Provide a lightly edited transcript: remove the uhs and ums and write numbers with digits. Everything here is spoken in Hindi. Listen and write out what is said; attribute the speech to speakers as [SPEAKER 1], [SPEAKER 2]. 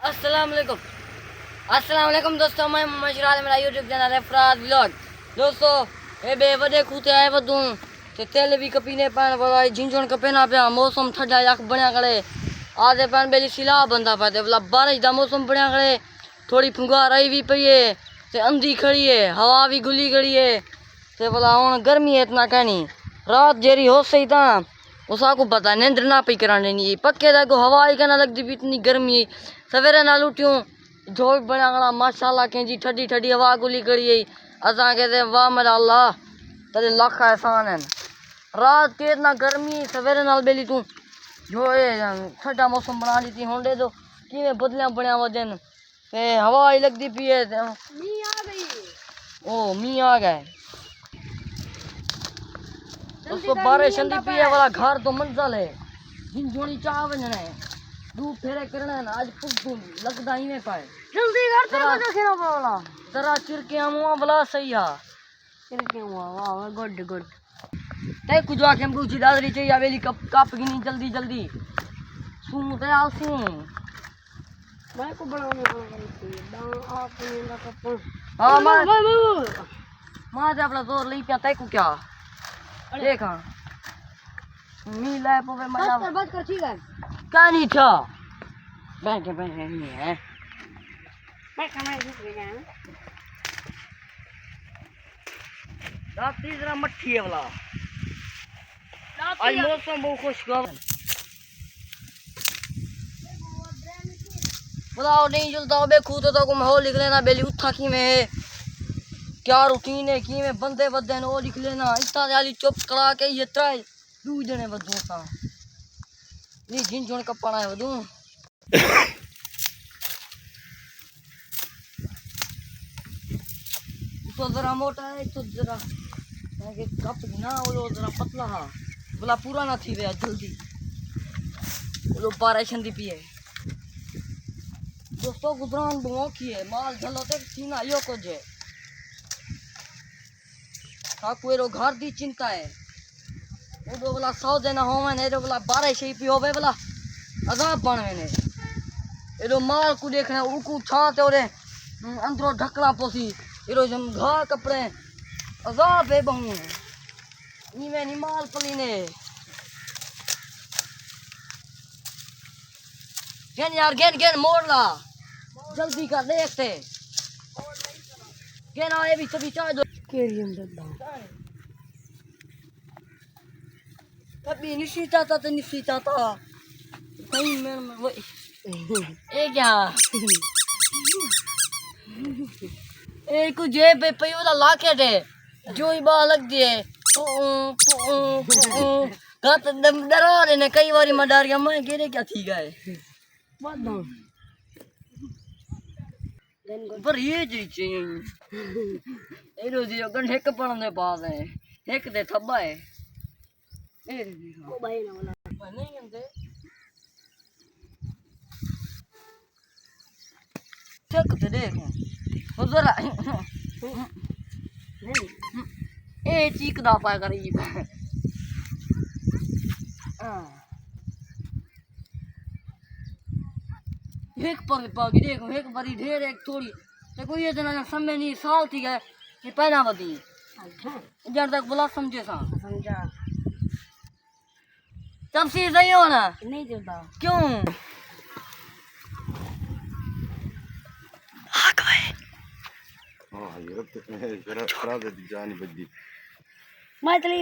[SPEAKER 1] अस्सलाम वालेकुम दोस्तों, मैं मशराल, मेरा यूट्यूब चैनल है फराज व्लॉग। दोस्तों ये बे वडे खूते आए वदूं ते तेल भी कपीने पान वाला झिंझुण कपे ना पिया। मौसम ठंडा यख बढ़िया करे आधे पान बेली सिला बंदा पाते बोला बारिश दा मौसम बढ़िया करे। थोड़ी फुंगार आई भी पई है ते अंधी खड़ी है, हवा भी गुली गड़ी है ते बोला हुण गर्मी है इतना कहनी रात जेरी हो सही ता उसा को पता नींद ना पी कराने नहीं पक्के दा को हवा ही कहना लगती भी इतनी गर्मी। सवेरे नाल उठ्यूं झोल बना माशाल्लाह कंहिंजी ठंडी ठंडी हवा गुली करी असां कहते वाह मेरा अल्लाह तेरे लख एहसान है। रात के इतना गर्मी सवेरे नाल बेली तू जो ये ठंडा मौसम बना दी थी होंडे तो किवें बदलियां बनया वजन ते हवा ही लगती पी है।
[SPEAKER 2] मी आ गई।
[SPEAKER 1] ओ मी आ गए दोस्तों, बारिश अंधी पी है वाला घर तो मंजल है झिंझोनी चाह वजन है दू फेरे करना है ना आज पुगू लगदा ही में पाए
[SPEAKER 2] जल्दी कर तेरे को खेना वाला
[SPEAKER 1] जरा चिरके आमुआ भला सही है
[SPEAKER 2] चिरके हुआ। वाह गुड गुड।
[SPEAKER 1] ते कुछ आके हमको उची दादरी चाहिए बेली कप कप गिनी जल्दी जल्दी सुन ते आल सुन
[SPEAKER 2] मैं को बनाने वाला आप ने ना कप।
[SPEAKER 1] हां मां ते अपना जोर लई पिया ते को क्या देखा मी लाए पवे मजा
[SPEAKER 2] बस कर ठीक है।
[SPEAKER 1] क्या नहीं था बैठ नहीं है
[SPEAKER 2] मैं खाना सीख गया हूं।
[SPEAKER 1] रात तीसरा मट्ठी है वाला आज मौसम बहुत खुशगवार बताओ नहीं चलता बे खुद तो माहौल लिख लेना बेली उठा की में क्या रूटीन है की में बंदे बदे ने वो लिख लेना इतना जाली चुप करा के ये ट्राई दू जने बदू सा नहीं झिंझुण कपड़ा है बदू तो जरा मोटा है तो जरा कप ना वो जरा पतला हा बोला पूरा ना थी वे जल्दी वो बारिश अंधी पी है। दोस्तों गुजरान बुओ की है माल झलो तक सीना यो को जे हाँ कोई रो घर दी चिंता है वो दो बोला 100 देना होवे ने रो बोला 12 ही पी होवे बोला अजाब बनवे ने एरो माल को देखना उकू छा ते ओरे अंदरो ढकला पोसी एरो जम घा कपड़े अजाब है बहु नीवे नी माल पली ने गेन यार गेन मोड़ ला जल्दी कर देखते गेन आए भी सभी चाय दो
[SPEAKER 2] केरी अंदर
[SPEAKER 1] कभी निश्चिता था तो निश्चिता था कहीं मैं वो ए क्या ए कुछ जेब पे पे वाला लाके दे जो ही बाल लग दिए गात डरा रहे ने कई बारी मैं डर गया मैं गिरे क्या थी गए
[SPEAKER 2] बात दो
[SPEAKER 1] पर ये जी चाहिए ए रोजी गन एक पड़ने पास है एक दे थब्बा है ए
[SPEAKER 2] ओ भाई ना वाला
[SPEAKER 1] नहीं अंदे चेक तो देख वो जरा ए चीक दा पाया करी एक पर पागी देखो एक बड़ी ढेर एक थोड़ी ते कोई ये जना समय नहीं साल थी गए ये पहना बदी जब तक बुला समझे सा
[SPEAKER 2] समझा
[SPEAKER 1] तब से सही हो ना
[SPEAKER 2] नहीं चलता
[SPEAKER 1] क्यों
[SPEAKER 3] हाँ ये रब जरा फराज दी जानी बद्दी
[SPEAKER 2] मैं चली